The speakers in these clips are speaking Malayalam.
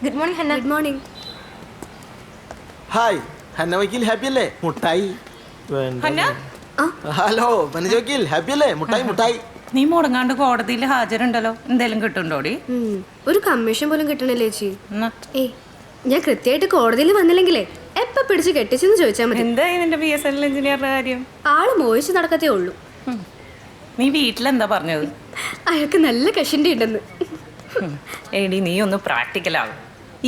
Good morning Hanna. Good morning. Hi Hanna വക്കീൽ ഹാപ്പി അല്ലേ? മുട്ടായി. ഹന്ന ഹലോ വനജ വക്കീൽ ഹാപ്പി അല്ലേ? മുട്ടായി മുട്ടായി. നീ മുടങ്ങാണ്ട് കോടതിയിൽ ഹാജരുണ്ടല്ലോ, എന്തേലും കിട്ടുണ്ടോടി? ഒരു കമ്മീഷൻ പോലും കിട്ടണില്ലേ ചേച്ചി? എന്നാ ഏയ് ഞാൻ കൃത്യമായിട്ട് കോടതിയിൽ വന്നില്ലെങ്കിലേ എപ്പ പിടിച്ച് കെട്ടിച്ചെന്ന് ചോദിച്ചാൽ മതി. എന്തായി നിന്റെ BSNL എഞ്ചിനീയറിന്റെ കാര്യം? ആള് മോഹിച്ച് നടക്കത്തേ ഉള്ളൂ. നീ വീട്ടിലെന്താ പറഞ്ഞത്? അയാൾക്ക് നല്ല കഷിൻ്റെ ഉണ്ടെന്ന്. എടി നീ ഒന്ന് പ്രാക്ടിക്കലാവും.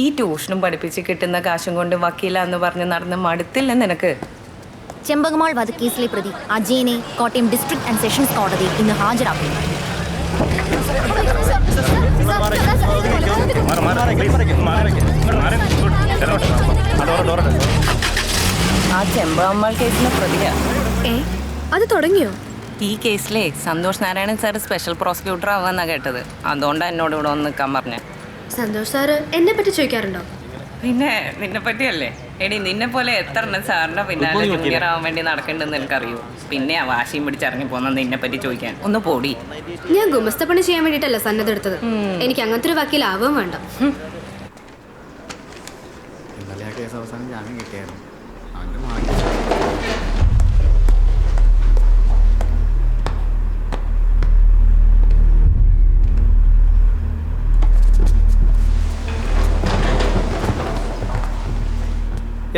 ഈ ട്യൂഷനും പഠിപ്പിച്ച് കിട്ടുന്ന കാശും കൊണ്ട് വക്കീലാന്ന് പറഞ്ഞ് നടന്ന് മടുത്തില്ല നിനക്ക്? ചെമ്പകമാൾ വധക്കേസിലെ പ്രതി അജയനെ കോട്ടയം ഡിസ്ട്രിക്ട് ആൻഡ് സെഷൻസ് കോടതിയിൽ ഇന്ന് ഹാജരാക്കുന്നു. ആ ചെമ്പകമാൾ കേസിലെ പ്രതിയാ. അത് തുടങ്ങിയോ? ഈ കേസിലെ Santhosh Narayanan sir special prosecutor ആവാന്നാ കേട്ടത്. അതുകൊണ്ടാണ് എന്നോട് ഇവിടെ ഒന്ന് നിൽക്കാൻ പറഞ്ഞ. സന്തോഷ് സാറ് എന്നെ പറ്റി ചോദിക്കാറുണ്ടോ? പിന്നെ നിന്നെ പറ്റിയല്ലേ എടി, നിന്നെ പോലെ എത്ര എണ്ണം സാറിന്റെ പിന്നാലെ ജൂനിയർ ആവാൻ വേണ്ടി നടക്കണ്ടെന്ന് എനിക്കറിയൂ. പിന്നെ ആ വാശിയും പിടിച്ചിറങ്ങി പോന്ന നിന്നെ പറ്റി ചോദിക്കാൻ. ഒന്ന് പോടി. ഞാൻ ഗുമസ്തപ്പണി ചെയ്യാൻ വേണ്ടിയിട്ടല്ല സന്നദ്ധ എടുത്തത്. എനിക്ക് അങ്ങനത്തെ ഒരു വക്കീലാവുകയും വേണ്ട.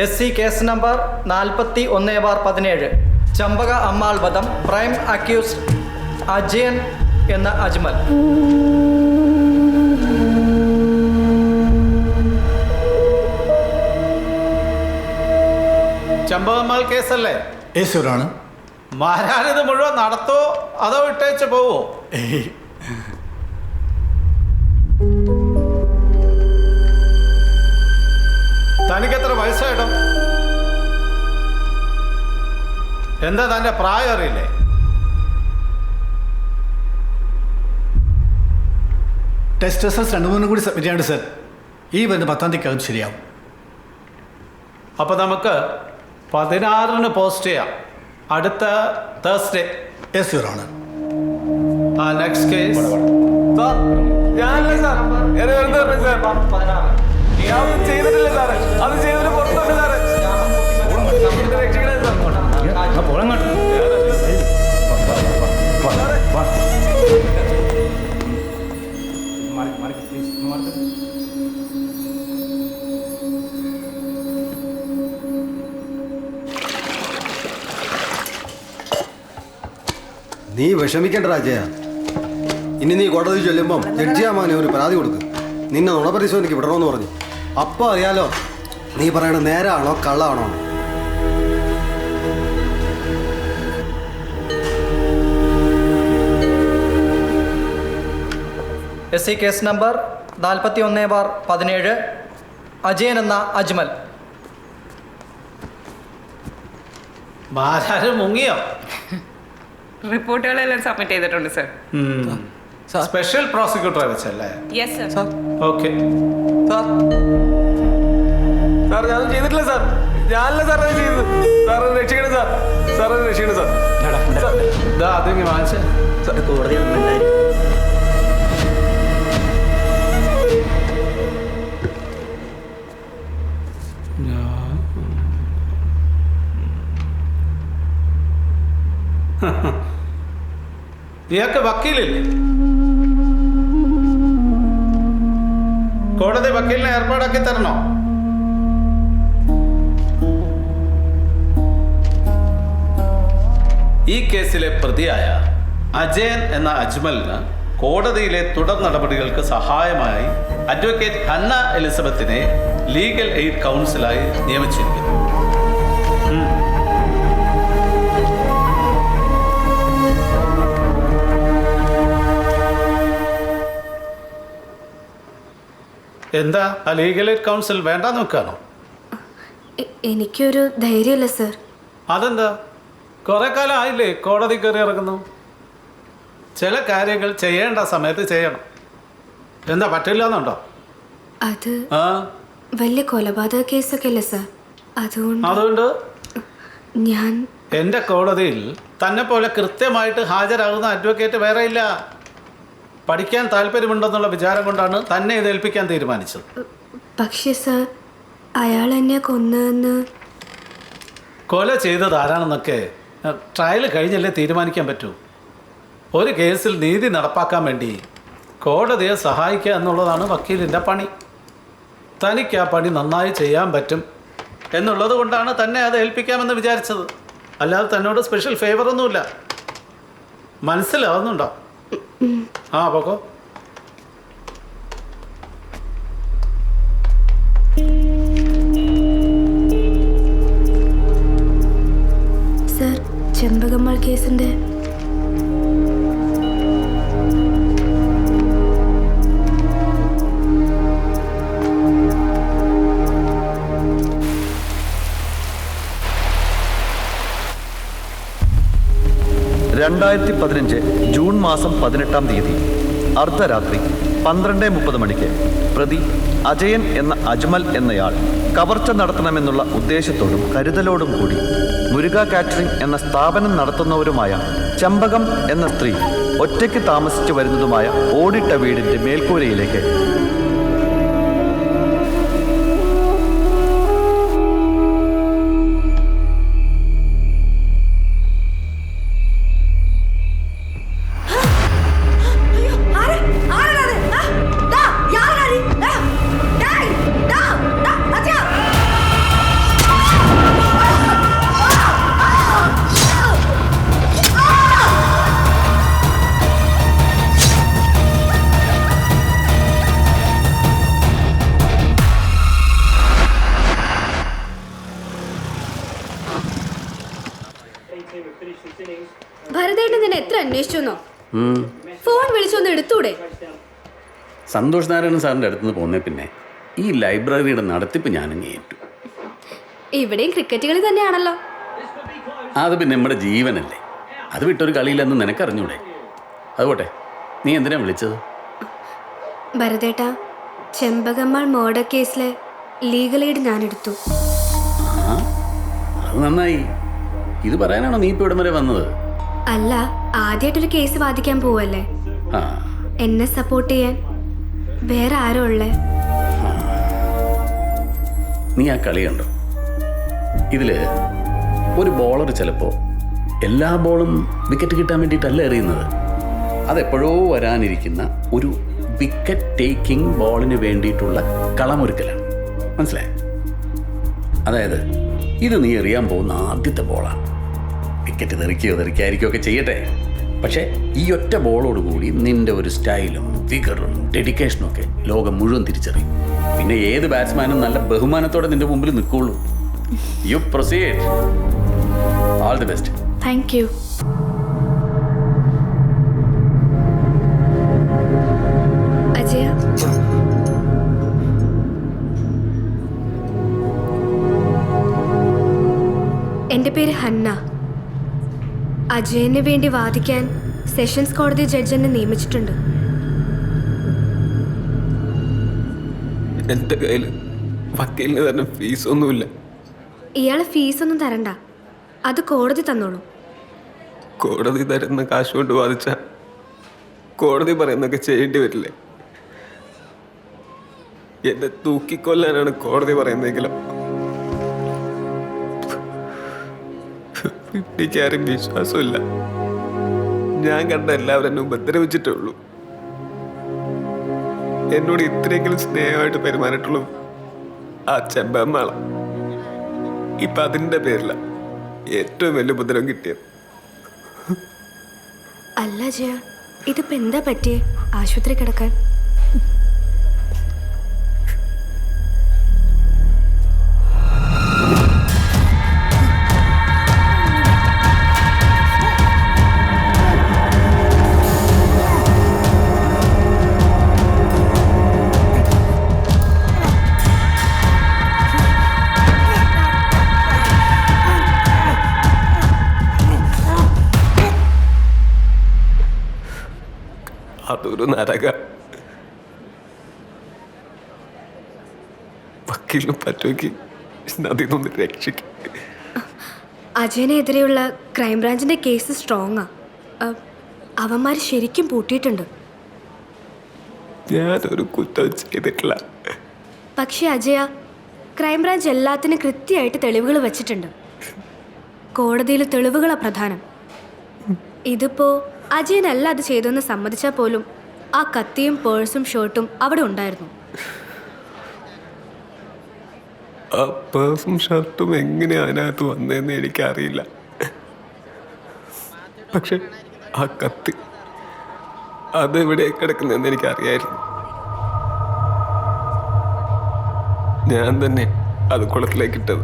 SC case number 41/17 Champaka Ammal വധം. പ്രൈം അക്യൂസ്ഡ് അജയൻ എന്ന അജ്മൽ. ചമ്പകമാൾ കേസല്ലേ? യേശുരാണ്. മാരാനിത് മുഴുവൻ നടത്തോ അതോ വിട്ടേച്ച് പോവോ? തനിക്ക് എത്ര വയസ്സായിട്ടോ? എന്താ തന്റെ പ്രായം അറിയില്ലേ? ടെസ്റ്റ് റിസൾട്ട്സ് 2-3 കൂടി സബ്മിറ്റ് ചെയ്യാണ്ട് സർ. ഈ വരുന്ന 10-ാം തീയതിക്കകം ശരിയാവും. അപ്പൊ നമുക്ക് 16-ന് പോസ്റ്റ് ചെയ്യാം. അടുത്ത തേഴ്സ്ഡേ. യേശുരാണ്. ആ നെക്സ്റ്റ് കേസ് ചെയ്തിട്ടില്ല സാറേ. അത് ചെയ്തതിന് പുറത്തുണ്ട് സാറേ. നീ വിഷമിക്കണ്ട രാജയ. ഇനി നീ കോടതി ചൊല്ലുമ്പം ജഡ്ജിയാമാനെ ഒരു പരാതി കൊടുക്കും. നിന്നെ നുണപരിശോധനയ്ക്ക് വിടണമെന്ന് പറഞ്ഞു. അപ്പോൾ അറിയാലോ നീ പറയണത് നേരാണോ കള്ളാണോ. SC കേസ് നമ്പർ 41/17 അജയൻ എന്ന അജ്മൽ. മാരാര് മുങ്ങിയോ? റിപ്പോർട്ടുകളെല്ലാം സബ്മിറ്റ് ചെയ്തിട്ടുണ്ട് സർ. സ്പെഷ്യൽ പ്രോസിക്യൂട്ടറെ വെച്ചല്ലേ? Yes sir. ഓക്കെ സാർ ഞാനൊന്നും ചെയ്തിട്ടില്ല സാർ. ഞാനല്ല സാർ അത് ചെയ്തത്. സാർ രക്ഷിക്കണം സാർ. സാർ രക്ഷിക്കണം സാർ. അതെങ്കിൽ വാങ്ങിച്ച കോടതി ഇയാൾക്ക് വക്കീലില്ലേ? കോടതി വക്കീലിനെ ഏർപ്പാടാക്കി തരണോ? ഈ കേസിലെ പ്രതിയായ അജയൻ എന്ന അജ്മലിന് കോടതിയിലെ തുടർ നടപടികൾക്ക് സഹായമായി അഡ്വക്കേറ്റ് ഹന്ന എലിസബത്തിനെ ലീഗൽ എയ്ഡ് കൗൺസിലായി നിയമിച്ചിരിക്കുന്നു. എന്താ ആ ലീഗൽ എയ്ഡ് കൗൺസിൽ വേണ്ട നോക്കാണോ? എനിക്കൊരു ധൈര്യമല്ല സർ. അതെന്താ? കുറെ കാലം ആയില്ലേ കോടതി കയറി ഇറങ്ങുന്നു. ചില കാര്യങ്ങൾ ചെയ്യേണ്ട സമയത്ത് ചെയ്യണം. എന്താ പറ്റില്ല എന്നുണ്ടോ? അത് വലിയ കൊലപാതക കേസൊക്കെ അല്ലേ സർ. അതുകൊണ്ട് ഞാൻ എൻ്റെ കോടതിയിൽ തന്നെ പോലെ കൃത്യമായിട്ട് ഹാജരാകുന്ന അഡ്വക്കേറ്റ് വേറെ ഇല്ല. പഠിക്കാൻ താല്പര്യമുണ്ടെന്നുള്ള വിചാരം കൊണ്ടാണ് തന്നെ ഇത് ഏൽപ്പിക്കാൻ തീരുമാനിച്ചത്. പക്ഷേ സർ, അയാൾ എന്നെ കൊന്നതെന്ന് കൊല ചെയ്തത് ആരാണെന്നൊക്കെ ട്രയൽ കഴിഞ്ഞല്ലേ തീരുമാനിക്കാൻ പറ്റൂ. ഒരു കേസിൽ നീതി നടപ്പാക്കാൻ വേണ്ടി കോടതിയെ സഹായിക്കുക എന്നുള്ളതാണ് വക്കീലിൻ്റെ പണി. തനിക്ക് ആ പണി നന്നായി ചെയ്യാൻ പറ്റും എന്നുള്ളത് കൊണ്ടാണ് തന്നെ അത് ഏൽപ്പിക്കാമെന്ന് വിചാരിച്ചത്. അല്ലാതെ തന്നോട് സ്പെഷ്യൽ ഫേവറൊന്നുമില്ല. മനസ്സിലാവുന്നുണ്ടോ? ആ പോക്കോ. സർ, ചെമ്പകമ്മാൾ കേസിന്റെ ജൂൺ മാസം 18-ാം തീയതി അർദ്ധരാത്രി 12:30 മണിക്ക് പ്രതി അജയൻ എന്ന അജ്മൽ എന്നയാൾ കവർച്ച നടത്തണമെന്നുള്ള ഉദ്ദേശത്തോടും കരുതലോടും കൂടി മുരുക കാറ്ററിംഗ് എന്ന സ്ഥാപനം നടത്തുന്നവരുമായ ചെമ്പകം എന്ന സ്ത്രീ ഒറ്റയ്ക്ക് താമസിച്ചു വരുന്നതുമായ ഓടിട്ട വീടിന്റെ മേൽക്കൂരയിലേക്ക് ഭരതേട്ടൻ നിന്നെ എത്ര അന്വേഷിച്ചെന്നോ? ഫോൺ വിളിച്ചൊന്ന് എടുത്തൂടെ? സന്തോഷ് നാരായണൻ സാറിൻ്റെ അടുത്തുനിന്ന് പോന്നേ പിന്നെ ഈ ലൈബ്രറിയുടെ നടത്തിപ്പ് ഞാനങ്ങ് ഏറ്റു. ഇവിടെയും ക്രിക്കറ്റ് കളി തന്നെയാണല്ലോ. അത് പിന്നെ നമ്മുടെ ജീവനല്ലേ, അത് വിട്ടൊരു കളിയില്ലെന്ന് നിനക്കറിഞ്ഞൂടെ? അതുപോട്ടെ, നീ എന്തിനാ വിളിച്ചത്? ഭരതേട്ടാ, ചെമ്പകമ്മാൾ മർഡർ കേസിലെ ലീഗൽ എയ്ഡ് ഞാൻ എടുത്തു. അത് നന്നായി. ഇത് പറയാനാണോ നീ ഇപ്പോൾ ഇവിടം വരെ വന്നത്? അല്ല, ആദ്യമായിട്ടൊരു കേസ് വാദിക്കാൻ പോവല്ലേ. ആ, എന്നെ സപ്പോർട്ട് ചെയ്യാൻ വേറെ ആരോ ഉള്ളേ? നീ ആ കളി കണ്ടോ? ഇതില് ഒരു ബോളർ ചിലപ്പോൾ എല്ലാ ബോളും വിക്കറ്റ് കിട്ടാൻ വേണ്ടിയിട്ടല്ല എറിയുന്നത്. അതെപ്പോഴോ വരാനിരിക്കുന്ന ഒരു വിക്കറ്റ് ടേക്കിംഗ് ബോളിന് വേണ്ടിയിട്ടുള്ള കളമൊരുക്കലാണ്. മനസ്സിലായി? അതായത് ഇത് നീ എറിയാൻ പോകുന്ന ആദ്യത്തെ ബോളാണ്. വിക്കറ്റ് തെറിക്കാതിരിക്കുകയോ ഒക്കെ ചെയ്യട്ടെ, പക്ഷേ ഈ ഒറ്റ ബോളോടുകൂടി നിന്റെ ഒരു സ്റ്റൈലും ഫിഗറും ഡെഡിക്കേഷനും ഒക്കെ ലോകം മുഴുവൻ തിരിച്ചറിയും. പിന്നെ ഏത് ബാറ്റ്സ്മാനും നല്ല ബഹുമാനത്തോടെ നിന്റെ മുമ്പിൽ നിൽക്കുള്ളൂ. You proceed. All the best. Thank you. Ajaya, എൻ്റെ പേര് ഹന്ന. അജയന് വേണ്ടി വാദിക്കാൻ സെഷൻസ് കോടതി ജഡ്ജ് എന്നെ നിയമിച്ചിട്ടുണ്ട്. എൻ്റെ കയ്യിൽ വക്കീലിന് തന്നെ ഫീസൊന്നുമില്ല. ഇയാളെ ഫീസൊന്നും തരണ്ട, അത് കോടതി തന്നോളൂ. കോടതി തരുന്ന കാശ് കൊണ്ട് വാദിച്ച കോടതി പറയുന്നൊക്കെ ചെയ്യേണ്ടി വരില്ലേ? എന്നെ തൂക്കിക്കൊല്ലാനാണ് കോടതി പറയുന്നതെങ്കിലും എനിക്കാരും വിശ്വാസമില്ല. ഞാൻ കണ്ട എല്ലാവരും എന്നെ ഉപദ്രവിച്ചിട്ടേ ഉള്ളൂ. എന്നോട് ഇത്രയെങ്കിലും സ്നേഹമായിട്ട് പെരുമാറിയിട്ടുള്ളൂ ആ ചെമ്പമ്മള. ഇപ്പൊ അതിന്റെ പേരില ഏറ്റവും വലിയ ഉപദ്രവം കിട്ടിയത്. അല്ല ജയ, ഇതിപ്പോ എന്താ പറ്റിയേ? ആശുപത്രി കിടക്കാൻ? അതൊരു നരക. വക്കീലിന് പറ്റുമെങ്കിൽ അതിൽ നിന്ന് രക്ഷിക്കും. അജയനെതിരെയുള്ള ക്രൈംബ്രാഞ്ചിന്റെ കേസ് സ്ട്രോങ്ങാ. അവന്മാർ ശരിക്കും പൂട്ടിയിട്ടുണ്ട്. ഞാനൊരു കുറ്റം ചെയ്തിട്ടില്ല. പക്ഷേ അജയ, ക്രൈംബ്രാഞ്ച് എല്ലാത്തിനും കൃത്യമായിട്ട് തെളിവുകൾ വെച്ചിട്ടുണ്ട്. കോടതിയിൽ തെളിവുകളാണ് പ്രധാനം. ഇതിപ്പോ അജയനല്ല അത് ചെയ്തെന്ന് സമ്മതിച്ചാൽ പോലും ആ കത്തിയും പേഴ്സും ഷർട്ടും അവിടെ ഉണ്ടായിരുന്നു. ആ പേഴ്സും ഷർട്ടും എങ്ങനെ അതിനകത്ത് വന്നതെന്ന് എനിക്കറിയില്ല. പക്ഷെ ആ കത്തി അതെവിടെ കിടക്കുന്നതെന്ന് എനിക്കറിയായിരുന്നു. ഞാൻ തന്നെ അത് കുളത്തിലേക്ക് ഇട്ടത്.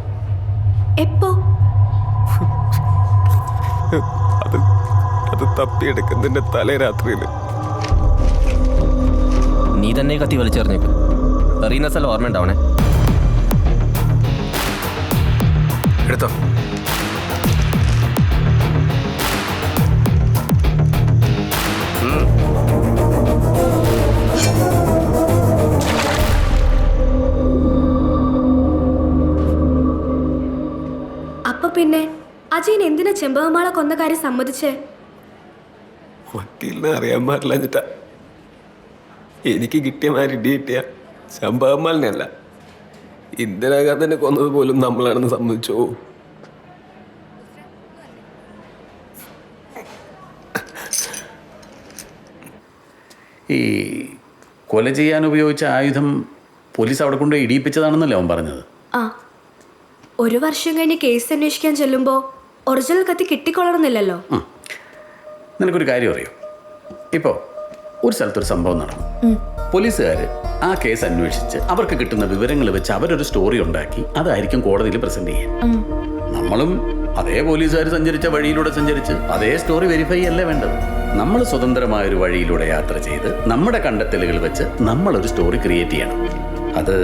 എപ്പോ? അത് തപ്പിയെടുക്കുന്നതിന്റെ തലേ രാത്രിയിൽ. നീ തന്നെ കത്തി വലിച്ചെറിഞ്ഞേക്ക്. എറിയുന്ന സ്ഥലം ഓർമ്മ ഉണ്ടാവണേ. എടുത്തോ. അപ്പൊ പിന്നെ അജയൻ എന്തിനാ ചെമ്പകമാളെ കൊന്ന കാര്യം സമ്മതിച്ചേ? വക്കീലിനെ അറിയാൻ പാടില്ല എന്നിട്ടാ. എനിക്ക് കിട്ടിയ മാതിരി ഇടി കിട്ടിയ ശമ്പകമാലിനല്ല, ഇന്ദിരാഗാന്ധിനെ കൊന്നത് പോലും നമ്മളാണെന്ന് സമ്മതിച്ചോ? ഈ കൊല ചെയ്യാൻ ഉപയോഗിച്ച ആയുധം പോലീസ് അവിടെ കൊണ്ട് ഇടിയിപ്പിച്ചതാണെന്നല്ലേ അവൻ പറഞ്ഞത്? ആ, 1 വർഷം കഴിഞ്ഞ് കേസ് അന്വേഷിക്കാൻ ചെല്ലുമ്പോ ഒറിജിനൽ കത്തി കിട്ടിക്കൊള്ളണമെന്നില്ലല്ലോ. നിനക്കൊരു കാര്യം അറിയോ? ഇപ്പോൾ ഒരു സ്ഥലത്തൊരു സംഭവം നടന്നു. പോലീസുകാർ ആ കേസ് അന്വേഷിച്ച് അവർക്ക് കിട്ടുന്ന വിവരങ്ങൾ വെച്ച് അവരൊരു സ്റ്റോറി ഉണ്ടാക്കി അതായിരിക്കും കോടതിയിൽ പ്രസന്റ് ചെയ്യാൻ. നമ്മളും അതേ പോലീസുകാർ സഞ്ചരിച്ച വഴിയിലൂടെ സഞ്ചരിച്ച് അതേ സ്റ്റോറി വെരിഫൈ അല്ലേ വേണ്ടത്. നമ്മൾ സ്വതന്ത്രമായൊരു വഴിയിലൂടെ യാത്ര ചെയ്ത് നമ്മുടെ കണ്ടെത്തലുകൾ വെച്ച് നമ്മളൊരു സ്റ്റോറി ക്രിയേറ്റ് ചെയ്യണം. അത്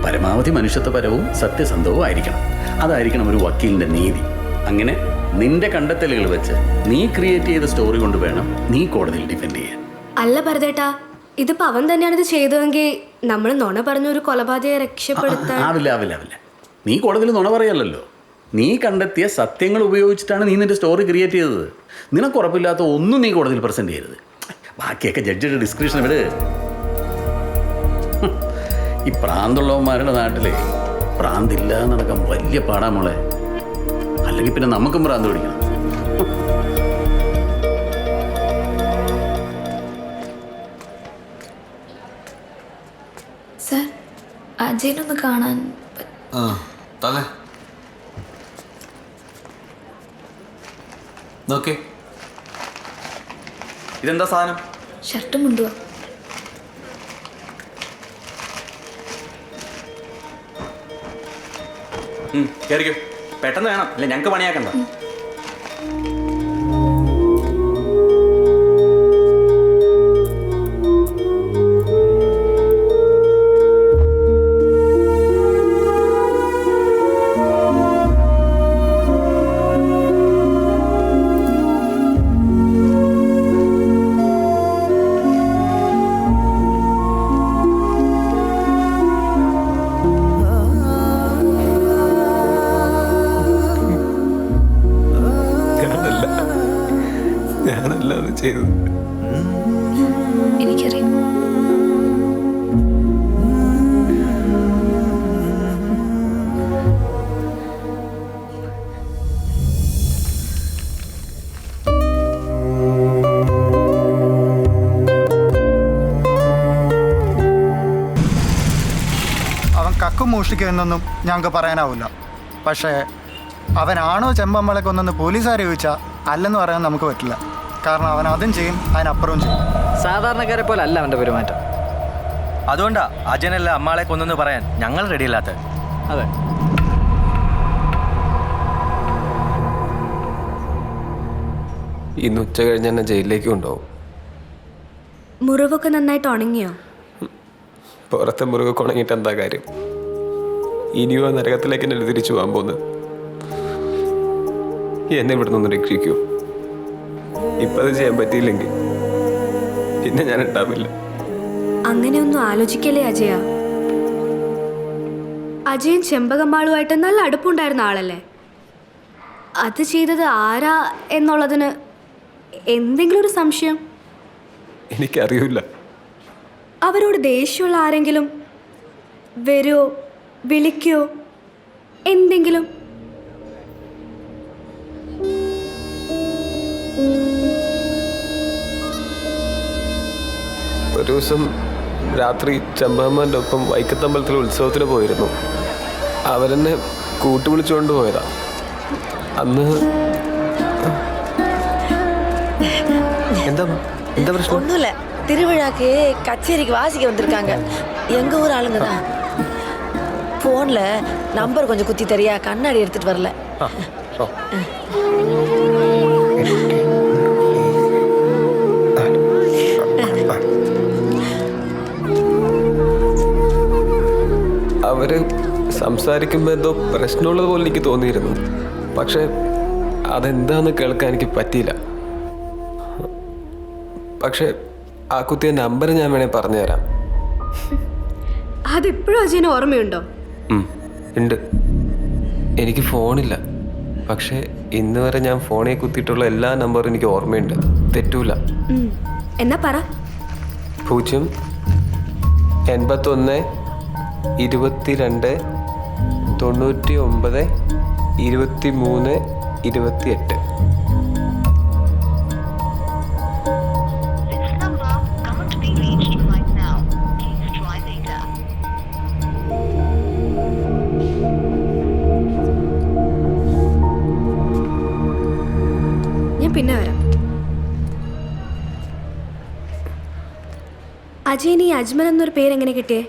പരമാവധി മനുഷ്യത്വപരവും സത്യസന്ധവും ആയിരിക്കണം. അതായിരിക്കണം ഒരു വക്കീലിന്റെ നീതി. അങ്ങനെ നിന്റെ കണ്ടെത്തലുകൾ വെച്ച് നീ ക്രിയേറ്റ് ചെയ്ത സ്റ്റോറി കൊണ്ട് വേണം നീ കോടതിയിൽ ഡിഫെൻഡ് ചെയ്യാൻ. അല്ല ഭരതേട്ടാ, ഇതിപ്പോ അവൻ തന്നെയാണ് ഇത് ചെയ്തതെങ്കിൽ നമ്മൾ നുണ പറഞ്ഞ ഒരു കൊലപാതകയെ രക്ഷപ്പെടുത്താൻ. ആവില്ല. നീ കോടതിയിൽ നുണ പറയല്ലോ. നീ കണ്ടെത്തിയ സത്യങ്ങൾ ഉപയോഗിച്ചിട്ടാണ് നീ നിന്റെ സ്റ്റോറി ക്രിയേറ്റ് ചെയ്തത്. നിനക്ക് ഉറപ്പില്ലാത്ത ഒന്നും നീ കോടതിയിൽ പ്രസന്റ് ചെയ്യരുത്. ബാക്കിയൊക്കെ ജഡ്ജിയുടെ ഡിസ്ക്രിപ്ഷൻ വിട്. ഈ പ്രാന്തുള്ളവന്മാരുടെ നാട്ടിലെ പ്രാന്തില്ല നടക്കാൻ വലിയ പാടാ മോളെ. അല്ലെങ്കിൽ പിന്നെ നമുക്കും പ്രാന്ത് പിടിക്കണം. സർ, അജയനൊന്ന് കാണാൻ. തലേ നോക്കേ, ഇതെന്താ സാധനം? ഷർട്ടും മുണ്ടുവാ. കയറിക്കോ, പെട്ടെന്ന് വേണം, അല്ല ഞങ്ങൾക്ക് പണിയാക്കണ്ട. ഞാനല്ല അത് ചെയ്തത്. എനിക്കറിയാം. അവൻ കക്കും മോഷ്ടിക്കുന്നൊന്നും ഞങ്ങൾക്ക് പറയാനാവില്ല. പക്ഷേ അവനാണോ ചെമ്പമ്മളെ കൊന്നെന്ന് പോലീസുകാരെ ചോദിച്ചാൽ അല്ലെന്ന് പറയാൻ നമുക്ക് പറ്റില്ല. കാരണം അവൻ അതും ചെയ്യും, അതിനപ്പുറവും ചെയ്യും. സാധാരണക്കാരെ പോലെ അല്ല അവൻ്റെ പെരുമാറ്റം. അതുകൊണ്ടാ അജയനല്ല അമ്മാളെ കൊന്നെന്ന് പറയാൻ ഞങ്ങൾ റെഡിയില്ലാത്ത. അതെ, ഇന്ന് ഉച്ച കഴിഞ്ഞ് എന്നെ ജയിലിലേക്ക് കൊണ്ടുപോകും. മുറിവൊക്കെ നന്നായിട്ട് ഉണങ്ങിയോ? പുറത്തെ മുറിവൊക്കെ ഉണങ്ങിയിട്ട് എന്താ കാര്യം? ഇനിയോ ആ നരകത്തിലേക്ക് എന്നെ തിരിച്ചു പോകാൻ പോകുന്നത്. എന്നെ ഇവിടെ നിന്ന് രക്ഷിക്കൂ. ഇപ്പം അത് ചെയ്യാൻ പറ്റിയില്ലെങ്കിൽ പിന്നെ ഞാൻ ഉണ്ടാവില്ല. അങ്ങനെയൊന്നും ആലോചിക്കല്ലേ അജയ. അജയൻ ചെമ്പകമ്മാളുമായിട്ട് നല്ല അടുപ്പുണ്ടായിരുന്ന ആളല്ലേ. അത് ചെയ്തത് ആരാ എന്നുള്ളതിന് എന്തെങ്കിലും ഒരു സംശയം? എനിക്കറിയില്ല. അവരോട് ദേഷ്യമുള്ള ആരെങ്കിലും വരുമോ, വിളിക്കോ, എന്തെങ്കിലും? ഒരു ദിവസം രാത്രി ചെമ്പാമ്മൻ്റെ ഒപ്പം വൈക്കത്തമ്പലത്തിൽ ഉത്സവത്തിന് പോയിരുന്നു. അവരെന്നെ കൂട്ടുവിളിച്ചുകൊണ്ട് പോയതാ. അന്ന് എന്താ പ്രശ്നം? ஒன்றும் இல்லை, திருவிழாக்கு கச்சேரிக்கு வாசிக்க வந்திருக்காங்க. எங்கள் ஊர் ஆளுங்க தான். ஃபோனில் நம்பர் கொஞ்சம் குத்தி தரியா, கண்ணாடி எடுத்துகிட்டு வரல. അവര് സംസാരിക്കുമ്പോൾ എന്തോ പ്രശ്നമുള്ളത് പോലെ എനിക്ക് തോന്നിയിരുന്നു. പക്ഷെ അതെന്താന്ന് കേൾക്കാൻ എനിക്ക് പറ്റിയില്ല. പക്ഷെ ആ കുത്തിയ നമ്പർ ഞാൻ വേണേൽ പറഞ്ഞുതരാം. അതിപ്പോഴും അജയന് ഓർമ്മയുണ്ടോ? ഉണ്ട്. എനിക്ക് ഫോണില്ല, പക്ഷെ ഇന്ന് വരെ ഞാൻ ഫോണിൽ കുത്തിയിട്ടുള്ള എല്ലാ നമ്പറും എനിക്ക് ഓർമ്മയുണ്ട്, തെറ്റൂല. എന്നാ പറ. 0 81 22 99 23 28. ഞാൻ പിന്നെ വരാം. അജയന് ഈ അജ്മൽ എന്നൊരു പേരെങ്ങനെ കിട്ടിയേ?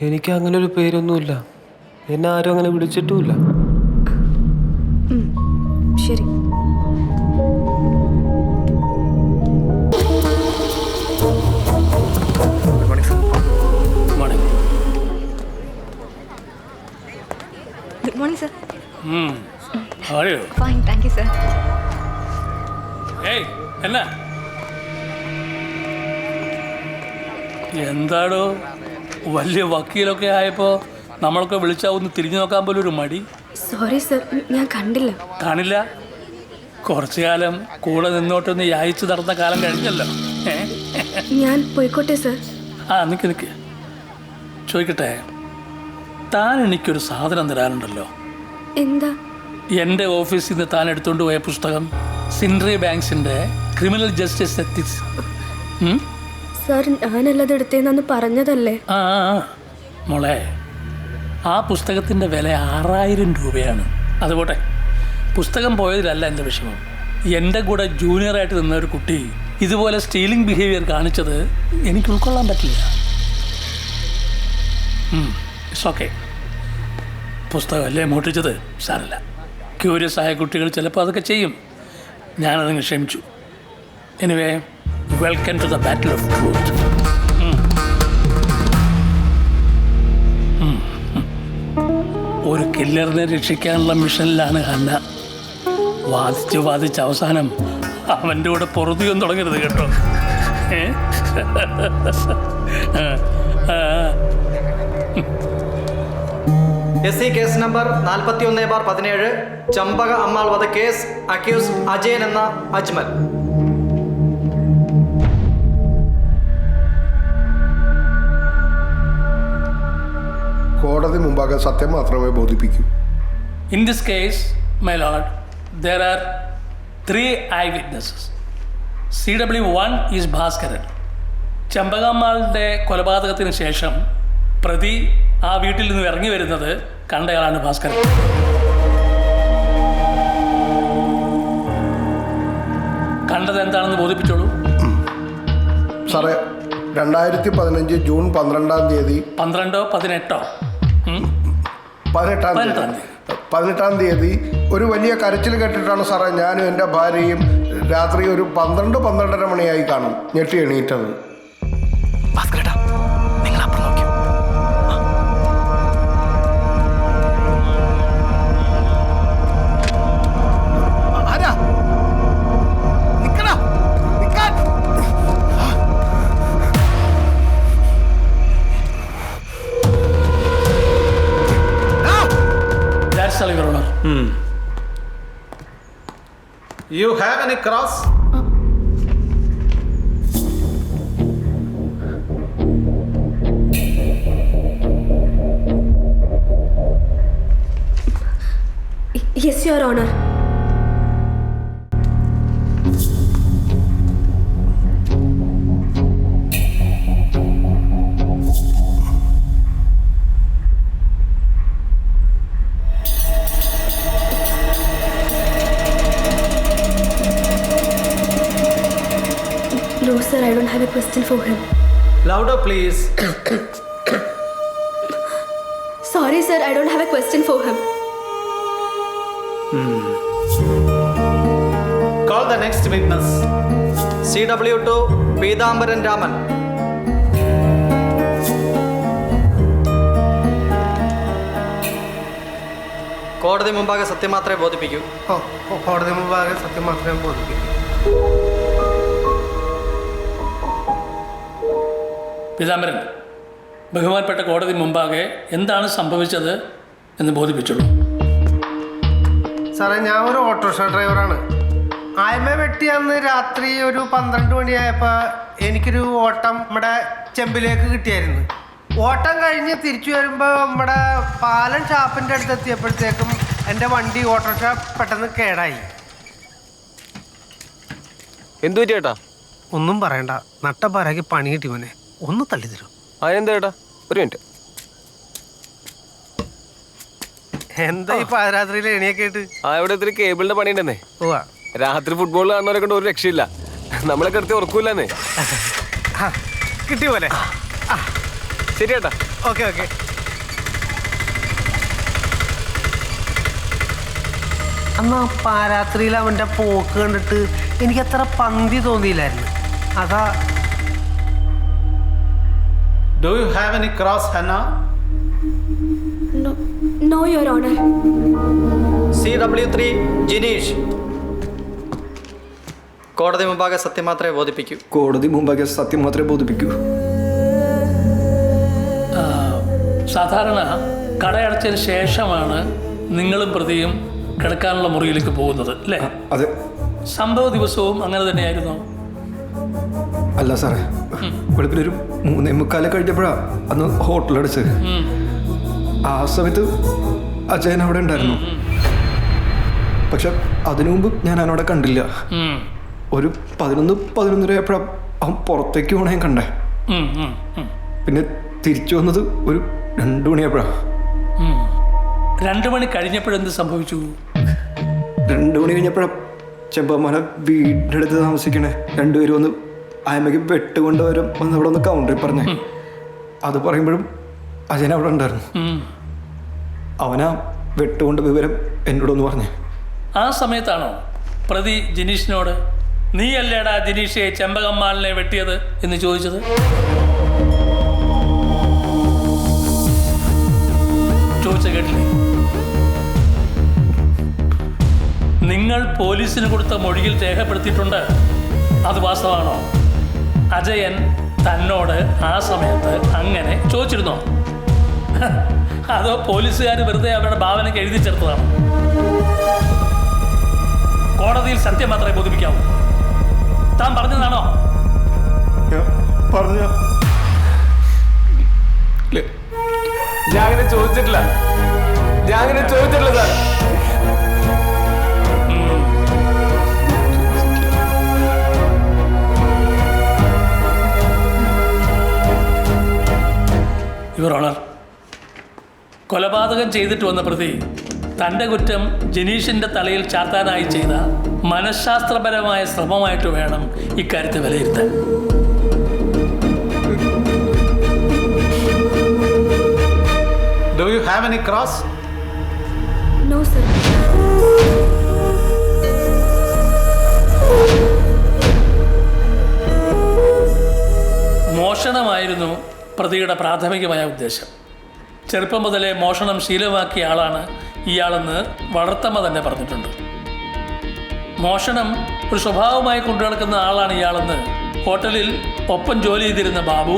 എനിക്ക് അങ്ങനെ ഒരു പേരൊന്നുമില്ല. എന്നെ ആരും അങ്ങനെ വിളിച്ചിട്ടുമില്ല. ശരി. Good morning sir. How are you? Fine, thank you sir. ഏയ് എന്നാ എന്താടോ വലിയ വക്കീലൊക്കെ ആയപ്പോൾ നമ്മളൊക്കെ വിളിച്ചാൽ ഒന്ന് തിരിഞ്ഞു നോക്കാൻ പോലും ഒരു മടി? സോറി സർ, ഞാൻ കണ്ടില്ല. കാണില്ല? കുറച്ചു കാലം കൂടെ നിന്നോട്ടൊന്ന് യായിച്ചു നടന്ന കാലം കഴിഞ്ഞല്ലോ. ഞാൻ പോയിക്കോട്ടെ സർ. നിക്ക് ചോദിക്കട്ടെ, താൻ എനിക്കൊരു സാധനം തരാനുണ്ടല്ലോ. എന്താ? എൻ്റെ ഓഫീസിൽ നിന്ന് താൻ എടുത്തുകൊണ്ട് പോയ പുസ്തകം, സിൻഡ്രി ബാങ്ക്സിൻ്റെ ക്രിമിനൽ ജസ്റ്റിസ് എത്തിക്സ്. സാർ, ഞാനല്ലത് എടുത്തേന്നു പറഞ്ഞതല്ലേ? മോളെ, ആ പുസ്തകത്തിൻ്റെ വില 6000 രൂപയാണ്. അതുപോട്ടെ, പുസ്തകം പോയതിലല്ല എൻ്റെ വിഷമം. എൻ്റെ കൂടെ ജൂനിയറായിട്ട് നിന്ന ഒരു കുട്ടി ഇതുപോലെ സ്റ്റീലിംഗ് ബിഹേവിയർ കാണിച്ചത് എനിക്ക് ഉൾക്കൊള്ളാൻ പറ്റില്ല. It's okay. പുസ്തകമല്ലേ മോട്ടിച്ചത്, സാരല്ല. ക്യൂരിയസ് ആയ കുട്ടികൾ ചിലപ്പോൾ അതൊക്കെ ചെയ്യും. ഞാനതങ്ങ് ക്ഷമിച്ചു. Anyway, welcome to the battle of truth. ഒരു കില്ലറിനെ രക്ഷിക്കാനുള്ള മിഷനിലാണ് ഹന്ന. വാദിച്ച് അവസാനം അവൻ്റെ കൂടെ പൊറുതിയൊന്നും തുടങ്ങരുത് കേട്ടോ. SC case number 41/17 Champaka Ammal വധക്കേസ്. അക്യൂസ് അജയൻ എന്ന അജ്മൽ. കോടതി മുമ്പാകെ സത്യം മാത്രമേ ബോധിപ്പിക്കൂ. In this case, my lord, there are 3 eyewitnesses. CW1 is Bhaskaran. ചമ്പകമ്മാളുടെ കൊലപാതകത്തിന് ശേഷം പ്രതി ആ വീട്ടിൽ നിന്ന് ഇറങ്ങി വരുന്നത് കണ്ടയാളാണ് ഭാസ്കരൻ. കണ്ടത് എന്താണെന്ന് ബോധിപ്പിച്ചോളൂ. സാറേ, 2015 ജൂൺ 12-ാം തീയതി 18-ാം തീയതി ഒരു വലിയ കരച്ചിൽ കേട്ടിട്ടാണ് സാറേ ഞാനും എൻ്റെ ഭാര്യയും രാത്രി ഒരു 12-12:30 മണിയായി കാണും ഞെട്ടി എണീറ്റത്. Your Honor. You have any cross? Yes your honour. No sir, I don't have a question for him. Louder please. Sorry sir, I don't have a question for him. Call the next witness. CW2 Peethambaran Raman. കോടതി മുമ്പാകെ സത്യം മാത്രമേ ബോധിപ്പിക്കൂ. കോടതി മുമ്പാകെ സത്യം മാത്രമേ ബോധിപ്പിക്കൂ. പീതാംബരൻ, ബഹുമാനപ്പെട്ട കോടതി മുമ്പാകെ എന്താണ് സംഭവിച്ചത് എന്ന് ബോധിപ്പിച്ചുള്ളൂ. സാറേ, ഞാൻ ഒരു ഓട്ടോറിക്ഷ ഡ്രൈവറാണ്. ആയ്മ വെട്ടി അന്ന് രാത്രി ഒരു 12 മണിയായപ്പോൾ എനിക്കൊരു ഓട്ടം നമ്മുടെ ചെമ്പിലേക്ക് കിട്ടിയായിരുന്നു. ഓട്ടം കഴിഞ്ഞ് തിരിച്ചു വരുമ്പോൾ നമ്മുടെ പാലം ഷാപ്പിൻ്റെ അടുത്ത് എത്തിയപ്പോഴത്തേക്കും എൻ്റെ വണ്ടി ഓട്ടോറിക്ഷ പെട്ടെന്ന് കേടായി. എന്തു പറ്റി ചേട്ടാ? ഒന്നും പറയണ്ട, നട്ടപ്പാരാക്കി പണി കിട്ടി മോനെ. ഒന്ന് തള്ളി തരും. അതെന്താ ചേട്ടാ? ഒരു മിനിറ്റ്. എന്താ ഈ പാതിരാത്രിയിൽ എണിയൊക്കെ ആയിട്ട്? ഇവിടെ ഇത്തിരി കേബിളിന്റെ പണി ഉണ്ടെന്നേ. രാത്രി ഫുട്ബോൾ കാണുന്നവരെ കൊണ്ട് ഒരു രക്ഷയില്ല. നമ്മളെ കിടത്തി ഉറക്കൂലെന്നേ. കിട്ടിയ പോലെ. ശരി ചേട്ടാ. Okay okay. അന്ന് പാരാത്രിയിൽ അവൻ്റെ പോക്ക് കണ്ടിട്ട് എനിക്ക് അത്ര പന്തി തോന്നിയില്ലായിരുന്നു. അതാ. Do you have any cross, Hannah? No, Your Honor. CW3 Jineesh. കോടതി മുമ്പാകെ സത്യം മാത്രമേ ബോധിപ്പിക്കൂ. കോടതി മുമ്പാകെ സത്യം മാത്രമേ ബോധിപ്പിക്കൂ. സാധാരണ കടയടച്ചതിന് ശേഷമാണ് നിങ്ങളും പ്രതിയും കിടക്കാനുള്ള മുറിയിലേക്ക് പോകുന്നത് അല്ലേ? അതെ. സംഭവ ദിവസവും അങ്ങനെ തന്നെയായിരുന്നോ? അല്ല സാറേ, വെളുപ്പിനൊരു 3:45 കഴിഞ്ഞപ്പോഴാണ് അന്ന് ഹോട്ടലടച്ചത്. ആ സമയത്ത് അജയൻ അവിടെ ഉണ്ടായിരുന്നു. പക്ഷെ അതിനു മുമ്പ് ഞാൻ അവനവിടെ കണ്ടില്ല. ഒരു 11-11:30 ആയപ്പോഴാണ് അവൻ പുറത്തേക്ക് പോണേ കണ്ടേ. പിന്നെ തിരിച്ചു വന്നത് ഒരു 2 മണിയായപ്പോഴാണ്. 2 മണി കഴിഞ്ഞപ്പോഴെന്ത് സംഭവിച്ചു? 2 മണി കഴിഞ്ഞപ്പോഴാണ് ചെമ്പന്മാരെ വീടിൻ്റെ അടുത്ത് താമസിക്കണേ രണ്ടുപേരും വന്ന് അയമ്മയ്ക്ക് വെട്ടുകൊണ്ടുവരും വന്ന് അവിടെ ഒന്ന് കൗണ്ടറിൽ പറഞ്ഞേ. അത് പറയുമ്പോഴും അജയൻ അവിടെ ഉണ്ടായിരുന്നു. അവനാ വെട്ടുകൊണ്ട് വിവരം എന്നോടൊന്ന് പറഞ്ഞു. ആ സമയത്താണോ പ്രതി ജിനീഷിനോട് നീ അല്ലേടാ ജിനീഷെ ചെമ്പകമ്മാളിനെ വെട്ടിയത് എന്ന് ചോദിച്ചത്? ചോദിച്ച കേട്ടില്ലേ? നിങ്ങൾ പോലീസിന് കൊടുത്ത മൊഴിയിൽ രേഖപ്പെടുത്തിയിട്ടുണ്ട്. അത് വാസ്തവമാണോ? അജയൻ തന്നോട് ആ സമയത്ത് അങ്ങനെ ചോദിച്ചിരുന്നോ? അതോ പോലീസുകാർ വെറുതെ അവരുടെ ഭാവനയ്ക്ക് എഴുതി ചേർത്തതാണ്? കോടതിയിൽ സത്യം മാത്രമേ ബോധിപ്പിക്കാവൂ. താൻ പറഞ്ഞതാണോ? പറഞ്ഞ ഞാൻ അങ്ങനെ ചോദിച്ചിട്ടില്ല. സാർ. യുവർ ഓണർ, കൊലപാതകം ചെയ്തിട്ട് വന്ന പ്രതി തൻ്റെ കുറ്റം ജനീഷിൻ്റെ തലയിൽ ചാർത്താനായി ചെയ്ത മനഃശാസ്ത്രപരമായ ശ്രമമായിട്ട് വേണം ഇക്കാര്യത്തെ വിലയിരുത്താൻ. Do you have any cross? No, sir. മോഷണമായിരുന്നു പ്രതിയുടെ പ്രാഥമികമായ ഉദ്ദേശം. ചെറുപ്പം മുതലേ മോഷണം ശീലമാക്കിയ ആളാണ് ഇയാളെന്ന് വളർത്തമ്മ തന്നെ പറഞ്ഞിട്ടുണ്ട്. മോഷണം ഒരു സ്വഭാവമായി കൊണ്ടുനടക്കുന്ന ആളാണ് ഇയാളെന്ന് ഹോട്ടലിൽ ഒപ്പം ജോലി ചെയ്തിരുന്ന ബാബു,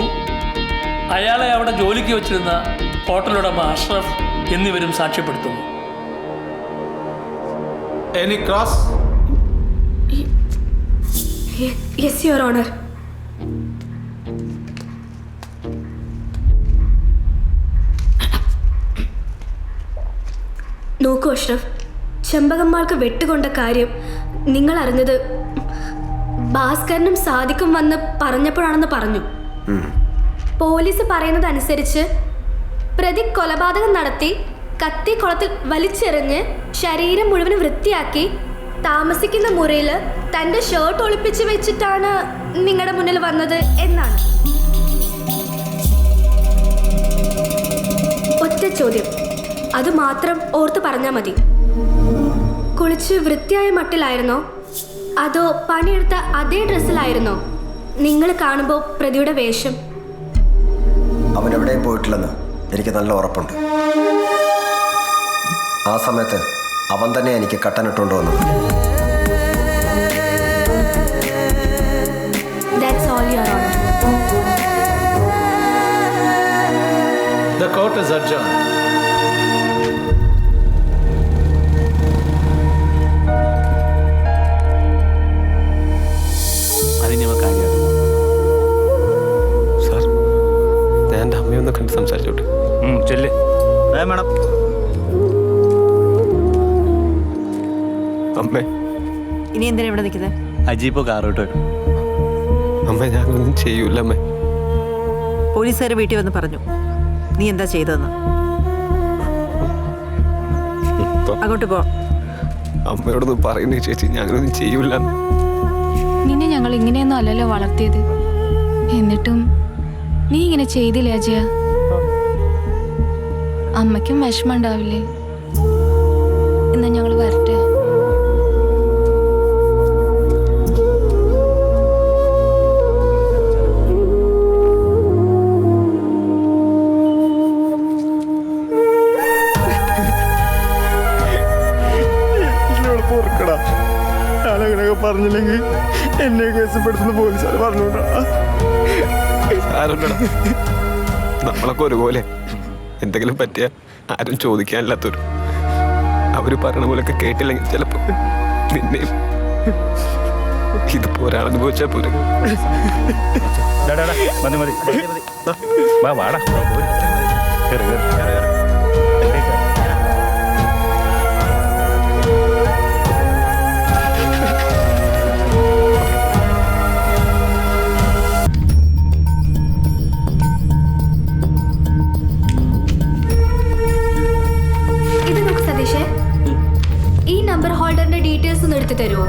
അയാളെ അവിടെ ജോലിക്ക് വെച്ചിരുന്ന ഹോട്ടലുടമ അഷ്റഫ് എന്നിവരും സാക്ഷ്യപ്പെടുത്തുന്നു. Any cross? Yes, Your Honor. നോക്കൂ അഷ്റഫ്, ചെമ്പകമ്മാൾക്ക് വെട്ടുകൊണ്ട കാര്യം നിങ്ങൾ അറിഞ്ഞത് ഭാസ്കരനും സാദിക്കും വന്ന് പറഞ്ഞപ്പോഴാണെന്ന് പറഞ്ഞു. പോലീസ് പറയുന്നത് അനുസരിച്ച് പ്രതി കൊലപാതകം നടത്തി കത്തി കുളത്തിൽ വലിച്ചെറിഞ്ഞ് ശരീരം മുഴുവൻ വൃത്തിയാക്കി താമസിക്കുന്ന മുറിയിൽ തൻ്റെ ഷർട്ട് ഒളിപ്പിച്ച് വെച്ചിട്ടാണ് നിങ്ങളുടെ മുന്നിൽ വന്നത് എന്നാണ്. ഒറ്റ ചോദ്യം, അത് മാത്രം ഓർത്ത് പറഞ്ഞാൽ മതി. കുളിച്ച് വൃത്തിയായ മട്ടിലായിരുന്നോ അതോ പണിയെടുത്ത അതേ ഡ്രസ്സിലായിരുന്നോ നിങ്ങൾ കാണുമ്പോൾ പ്രതിയുടെ വേഷം? അവൻ എവിടെയും പോയിട്ടില്ലെന്ന് എനിക്ക് നല്ല ഉറപ്പുണ്ട്. ആ സമയത്ത് അവൻ തന്നെ എനിക്ക് കട്ടനിട്ടുകൊണ്ട് വന്നു. That's all, Your Honor. The court is adjourned. Sir, ഞാൻ എൻ്റെ അമ്മയൊന്ന് കണ്ട് സംസാരിച്ചോട്ടെ. ചെല്ലേ മേഡം. അമ്മേ, ഇനി എന്തിനാ ഇവിടെ നിൽക്കുന്നത്? അജീപ്പോ കാറോട്ട് അമ്മ, ഞാനൊന്നും ചെയ്യൂല അമ്മേ. പോലീസുകാർ വീട്ടിൽ വന്ന് പറഞ്ഞു നീ എന്താ ചെയ്തതെന്ന്. അങ്ങോട്ട് പോ. അമ്മയോടൊന്നും പറയുന്നേ ചേച്ചി, ഞാനൊന്നും ചെയ്യൂല. നിന്നെ ഞങ്ങൾ ഇങ്ങനെയൊന്നും അല്ലല്ലോ വളർത്തിയത്. എന്നിട്ടും നീ ഇങ്ങനെ ചെയ്തില്ലേ അജയ? അമ്മയ്ക്കും വിഷമം ഉണ്ടാവില്ലേ? എന്നാ ഞങ്ങൾ വരട്ടെ. ഞാനങ്ങനെയൊക്കെ പറഞ്ഞില്ലെങ്കിൽ എന്നെ കേസപ്പെടുത്തുന്ന പോലീസുകാർ പറഞ്ഞോണ്ടാ. നമ്മളൊക്കെ ഒരുപോലെ എന്തെങ്കിലും പറ്റിയ ആരും ചോദിക്കാനില്ലാത്തൊരു അവര് പറയണ പോലൊക്കെ കേട്ടില്ലെങ്കിൽ ചിലപ്പോ നിന്നെയും ഇതിപ്പോ ഒരാളനുഭവിച്ചാ പോരെ. ഇത് നോക്ക് സതീഷേ, ഈ നമ്പർ ഹോൾഡറിന്റെ ഡീറ്റെയിൽസ് ഒന്ന് എടുത്തു തരുമോ?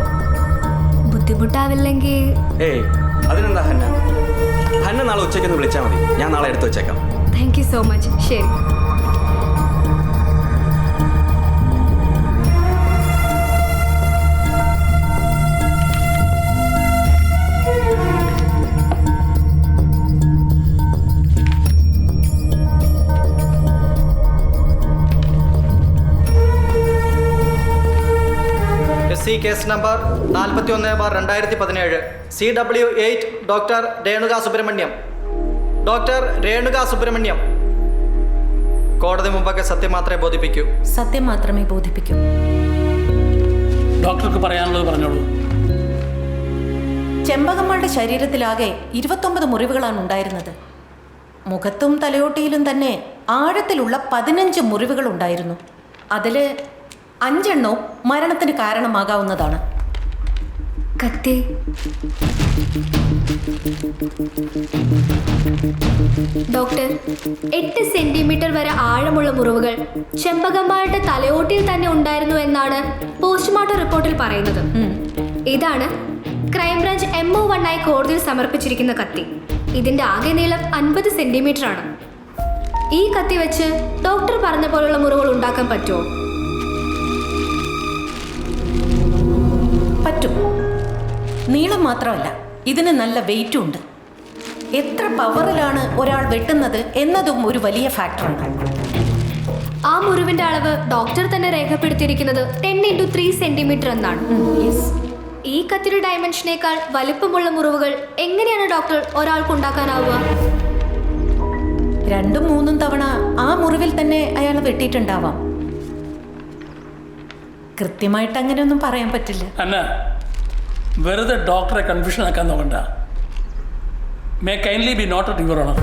ബുദ്ധിമുട്ടാവില്ലെങ്കിൽ. ഏയ് അതിനെന്താ ഹന്ന, ഹന്ന നാളെ ഉച്ചയ്ക്കൊന്ന് വിളിച്ചാൽ മതി, ഞാൻ നാളെ എടുത്തു വെച്ചേക്കാം. Thank you so much. ശരി. SC case number 41/2017 CW8 doctor Renuka Subramaniam. Doctor Renuka Subramaniam, കോടതി മുമ്പൊക്കെ സത്യം മാത്രമേ ബോധിപ്പിക്കൂ. സത്യം മാത്രമേ ബോധിപ്പിക്കൂ. ഡോക്ടർക്ക് പറയാനുള്ളത് പറഞ്ഞോളൂ. ചെമ്പകമ്മളുടെ ശരീരത്തിലാകെ 29 മുറിവുകളാണ് ഉണ്ടായിരുന്നത്. മുഖത്തും തലയോട്ടിയിലും തന്നെ ആഴത്തിലുള്ള 15 മുറിവുകൾ ഉണ്ടായിരുന്നു. അതിൽ 5 എണ്ണവും മരണത്തിന് കാരണമാകാവുന്നതാണ്. കത്തി ഡോക്ടർ, 8 സെന്റിമീറ്റർ വരെ ആഴമുള്ള മുറിവുകൾ ചെമ്പകമ്മാളുടെ തലയോട്ടിയിൽ തന്നെ ഉണ്ടായിരുന്നു എന്നാണ് പോസ്റ്റ്മോർട്ടം റിപ്പോർട്ടിൽ പറയുന്നത്. ഇതാണ് ക്രൈംബ്രാഞ്ച് MO1 ആയി കോടതിയിൽ സമർപ്പിച്ചിരിക്കുന്ന കത്തി. ഇതിന്റെ ആകെ നീളം 50 സെന്റിമീറ്റർ ആണ്. ഈ കത്തി വെച്ച് ഡോക്ടർ പറഞ്ഞ പോലുള്ള മുറിവുകൾ ഉണ്ടാക്കാൻ പറ്റുമോ? പറ്റും. നീളം മാത്രമല്ല, ഇതിന് നല്ല വെയിറ്റും ഉണ്ട്. എത്ര പവറിലാണ് ഒരാൾ വെട്ടുന്നത് എന്നതും ഒരു വലിയ ഫാക്ടറാണ്. ആ മുറിവിന്റെ അളവ് ഡോക്ടർ തന്നെ രേഖപ്പെടുത്തിയിരിക്കുന്നത് 10x3 സെന്റിമീറ്റർ എന്നാണ്. ഈ കത്തിയുടെ ഡയമെൻഷനേക്കാൾ വലിപ്പമുള്ള മുറിവുകൾ എങ്ങനെയാണ് ഡോക്ടർ ഒരാൾക്ക് ഉണ്ടാക്കാനാവുക? 2-3 തവണ ആ മുറിവിൽ തന്നെ അയാൾ വെട്ടിയിട്ടുണ്ടാവാം. കൃത്യമായിട്ട് അങ്ങനെയൊന്നും പറയാൻ പറ്റില്ല. അന്ന, വെറുതെ ഡോക്ടറെ കൺഫ്യൂഷൻ ആക്കാൻ നോക്കണ്ട. May kindly be noted your honour.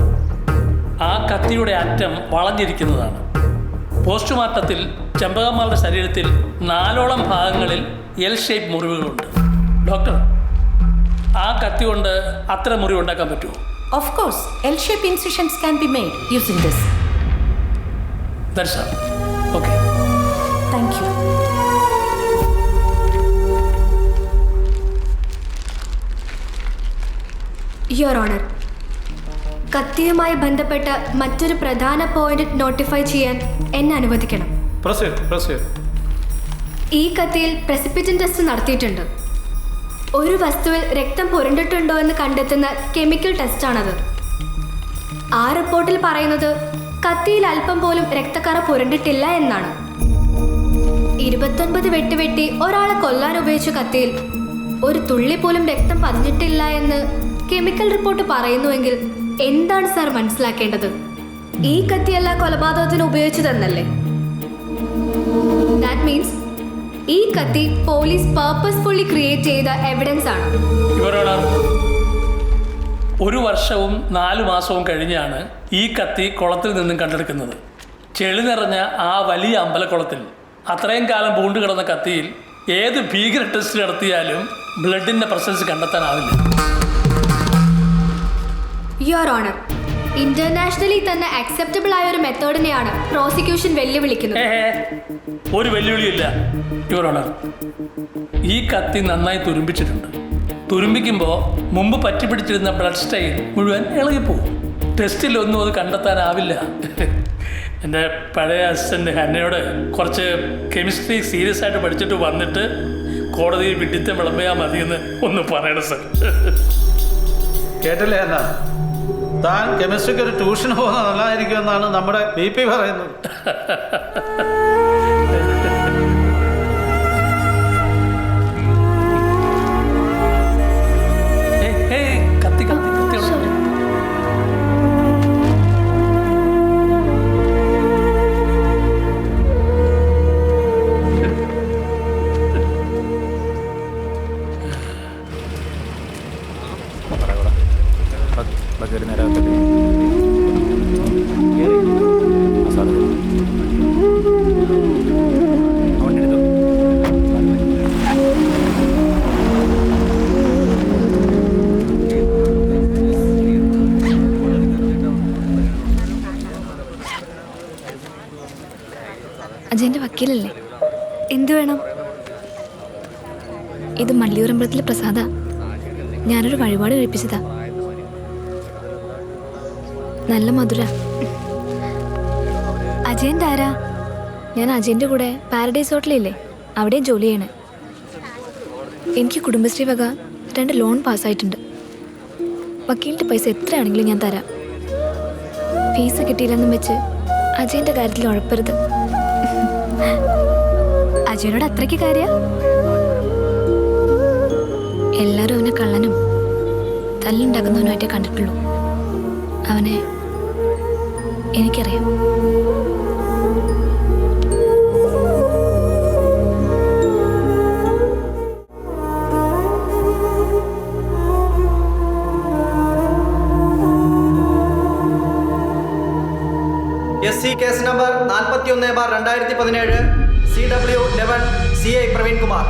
ആ കത്തിയുടെ അറ്റം വളഞ്ഞിരിക്കുന്നതാണ്. പോസ്റ്റ്മോർട്ടത്തിൽ ചെമ്പകമ്മളുടെ ശരീരത്തിൽ 4ഓളം ഭാഗങ്ങളിൽ എൽ ഷേപ്പ് മുറിവുകളുണ്ട്. ഡോക്ടർ, ആ കത്തി കൊണ്ട് അത്ര മുറിവ് ഉണ്ടാക്കാൻ പറ്റുമോ? Of course, L-shaped incisions can be made using this. That's all. Okay. Thank you. Your honour, കത്തിയുമായി ബന്ധപ്പെട്ട മറ്റൊരു പ്രധാന പോയിന്റ് നോട്ടിഫൈ ചെയ്യാൻ എന്നെ അനുവദിക്കണം. ഈ കത്തിയിൽ പ്രസിപ്പിറ്റൻ ടെസ്റ്റ് നടത്തിയിട്ടുണ്ട്. ഒരു വസ്തുവിൽ രക്തം പുരണ്ടിട്ടുണ്ടോ എന്ന് കണ്ടെത്തുന്ന കെമിക്കൽ ടെസ്റ്റാണത്. ആ റിപ്പോർട്ടിൽ പറയുന്നത് കത്തിയിൽ അല്പം പോലും രക്തക്കറ പുരണ്ടിട്ടില്ല എന്നാണ്. 29 വെട്ടി ഒരാളെ കൊല്ലാൻ ഉപയോഗിച്ച കത്തിയിൽ ഒരു തുള്ളി പോലും രക്തം പതിഞ്ഞിട്ടില്ല എന്ന് കെമിക്കൽ റിപ്പോർട്ട് പറയുന്നുവെങ്കിൽ എന്താണ് സാർ മനസ്സിലാക്കേണ്ടത്? ഈ കത്തിയല്ല കൊലപാതകത്തിന് ഉപയോഗിച്ചതെന്നല്ലേ? ദാറ്റ് മീൻസ് ഈ കത്തി പോലീസ് പർപ്പസ്ഫുള്ളി ക്രിയേറ്റ് ചെയ്ത എവിഡൻസ് ആണ്. ഒരു വർഷവും 4 മാസവും കഴിഞ്ഞാണ് ഈ കത്തി കുളത്തിൽ നിന്നും കണ്ടെടുക്കുന്നത്. ചെളി നിറഞ്ഞ ആ വലിയ അമ്പലക്കുളത്തിൽ അത്രയും കാലം പൂണ്ടു കിടന്ന കത്തിയിൽ ഏത് ഭീകര ടെസ്റ്റ് നടത്തിയാലും ബ്ലഡിന്റെ പ്രസൻസ് കണ്ടെത്താനാവില്ല. യുവർ ഓണർ, ഇന്റർനാഷണലി തന്നെ അക്സെപ്റ്റബിൾ ആയ ഒരു മെത്തേഡിനെയാണ് പ്രോസിക്യൂഷൻ വെല്ലുവിളിക്കുന്നത്. ഒരു വെല്ലുവിളിയില്ല യുവർ ഓണർ. ഈ കത്തി നന്നായി തുരുമ്പിച്ചിട്ടുണ്ട്. തുരുമ്പിക്കുമ്പോൾ മുമ്പ് പറ്റിപ്പിടിച്ചിരുന്ന ബ്ലഡ് സ്റ്റെയിൻ മുഴുവൻ ഇളകിപ്പോവും. ടെസ്റ്റിലൊന്നും അത് കണ്ടെത്താനാവില്ല. എൻ്റെ പഴയ അസിസ്റ്റൻ്റ് ഹന്നയോട് കുറച്ച് കെമിസ്ട്രി സീരിയസ് ആയിട്ട് പഠിച്ചിട്ട് വന്നിട്ട് കോടതിയിൽ വിഡിത്തം വിളമ്പിയാൽ മതിയെന്ന് ഒന്ന് പറയണം സർ. കേട്ടില്ലേ എന്നാ, താൻ കെമിസ്ട്രിക്ക് ഒരു ട്യൂഷൻ പോകുന്നത് നല്ലതായിരിക്കുമെന്നാണ് നമ്മുടെ BP പറയുന്നത്. അജയൻ്റെ വക്കീലല്ലേ? എന്തു വേണം? ഇത് മള്ളിയൂരമ്പലത്തിലെ പ്രസാദ. ഞാനൊരു വഴിപാട് കഴിപ്പിച്ചതാ. നല്ല മധുര. അജയൻ്റെ ആരാ? ഞാൻ അജയൻ്റെ കൂടെ പാരഡൈസ് ഹോട്ടലില്ലേ, അവിടെ ജോലി ചെയ്യണേ. എനിക്ക് കുടുംബശ്രീ വക 2 ലോൺ പാസ്സായിട്ടുണ്ട്. വക്കീലിൻ്റെ പൈസ എത്രയാണെങ്കിലും ഞാൻ തരാം. ഫീസ് കിട്ടിയില്ലെന്നും വെച്ച് അജയൻ്റെ കാര്യത്തിൽ ഉഴപ്പരുത്. അജയനോട് അത്രയ്ക്ക് കാര്യ? എല്ലാവരും അവനെ കള്ളനും തല്ലുണ്ടാക്കുന്നവനുമായിട്ടേ കണ്ടിട്ടുള്ളൂ. അവനെ എനിക്കറിയാം. SC case number 41/2017 CW11 CI Praveen Kumar.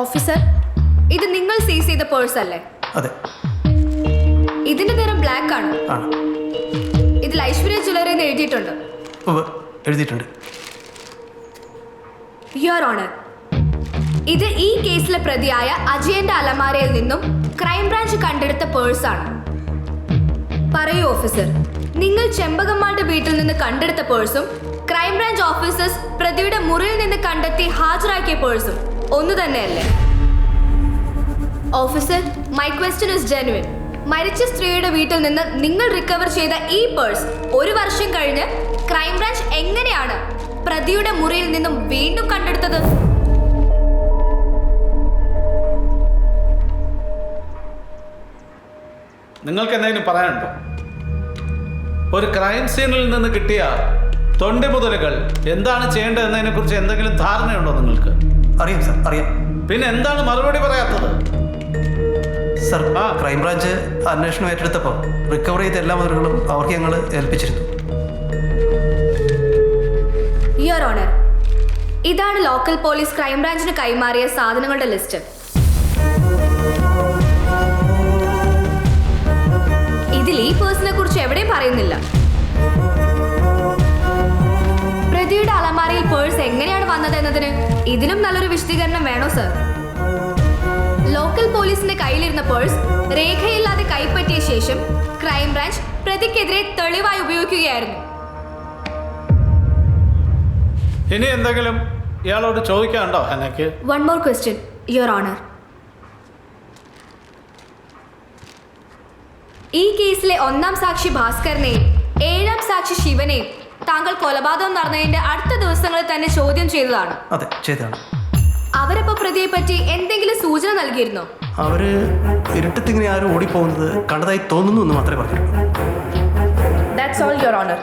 Officer, ഇത് നിങ്ങൾ സീസ് ചെയ്ത പേഴ്സ് അല്ലേ? അതെ. ഇതിന്റെ നിറം ബ്ലാക്ക് ആണ്. ഇതിൽ ഐശ്വര്യ ജ്വല്ലറി എന്ന് എഴുതിയിട്ടുണ്ട്. എഴുതിയിട്ടുണ്ട്. യുവർ ഓണർ, ഇത് ഈ കേസിലെ പ്രതിയായ അജയന്റെ അലമാരയിൽ നിന്നും ക്രൈംബ്രാഞ്ച് കണ്ടെടുത്ത പേഴ്സ് ആണ്. പറയൂ ഓഫീസർ, നിങ്ങൾ ചെമ്പകമ്മാളുടെ വീട്ടിൽ നിന്ന് കണ്ടെടുത്ത പേഴ്സും ക്രൈംബ്രാഞ്ച് ഓഫീസേഴ്സ് പ്രതിയുടെ മുറിയിൽ നിന്ന് കണ്ടെത്തി ഹാജരാക്കിയ പേഴ്സും ഒന്നു തന്നെയല്ലേ? Officer, my question is genuine. മരിച്ച സ്ത്രീയുടെ വീട്ടിൽ നിന്ന് നിങ്ങൾ റിക്കവർ ചെയ്ത ഈ പേഴ്സ് 1 വർഷം കഴിഞ്ഞ് ക്രൈംബ്രാഞ്ച് എങ്ങനെയാണ് പ്രതിയുടെ മുറിയിൽ നിന്നും വീണ്ടും കണ്ടെടുത്തത്? നിങ്ങൾക്ക് എന്തെങ്കിലും പറയാനുണ്ടോ? ഒരു ക്രൈം സീനിൽ നിന്ന് കിട്ടിയ തൊണ്ടി മുതലുകൾ എന്താണ് ചെയ്യേണ്ടത് എന്നതിനെ കുറിച്ച് എന്തെങ്കിലും ധാരണയുണ്ടോ നിങ്ങൾക്ക്? അറിയാം സാർ, അറിയാം. പിന്നെ എന്താണ് മറുപടി പറയാത്തത്? സർ, ക്രൈംബ്രാഞ്ച് അന്വേഷണം ഏറ്റെടുത്തപ്പോൾ റിക്കവർ ചെയ്ത എല്ലാ മുതലുകളും അവർക്ക് ഞങ്ങൾ ഏൽപ്പിച്ചിരുന്നു. ഇതാണ് ലോക്കൽ പോലീസ് ക്രൈംബ്രാഞ്ചിന് കൈമാറിയ സാധനങ്ങളുടെ ലിസ്റ്റ്. ഇതിൽ ഈ പേഴ്സണെ കുറിച്ച് എവിടെയും പറയുന്നില്ല. പ്രതിയുടെ അലമാരയിൽ പേഴ്സ് എങ്ങനെയാണ് വന്നത് എന്നതിന് ഇതിനും നല്ലൊരു വിശദീകരണം വേണോ സർ? ലോക്കൽ പോലീസിന്റെ കയ്യിലിരുന്ന പേഴ്സ് രേഖയില്ലാതെ കൈപ്പറ്റിയ ശേഷം ക്രൈംബ്രാഞ്ച് പ്രതിക്കെതിരെ തെളിവായി ഉപയോഗിക്കുകയായിരുന്നു. ഇനി എന്തെങ്കിലും ഇയാളോട് ചോദിക്കാനുണ്ടോ എനിക്ക്? One more question your honour. ഈ കേസിലെ 1ാം സാക്ഷി ഭാസ്കരനെയും 7ാം സാക്ഷി ശിവനെയും താങ്കൾ കൊലപാതകം നടന്നതിന്റെ അടുത്ത ദിവസങ്ങളിൽ തന്നെ ചോദ്യം ചെയ്തതാണ്. അതെ, ചെയ്തതാണ്. അവരപ്പോ പ്രതിയെ പറ്റി എന്തെങ്കിലും സൂചന നൽകിയിരുന്നോ? അവര് ഇരുട്ടത്തിങ്ങനെ ആരും ഓടിപ്പോകുന്നത് കണ്ടതായി തോന്നുന്നു എന്ന് മാത്രമേ പറഞ്ഞുള്ളൂ. That's all your honour.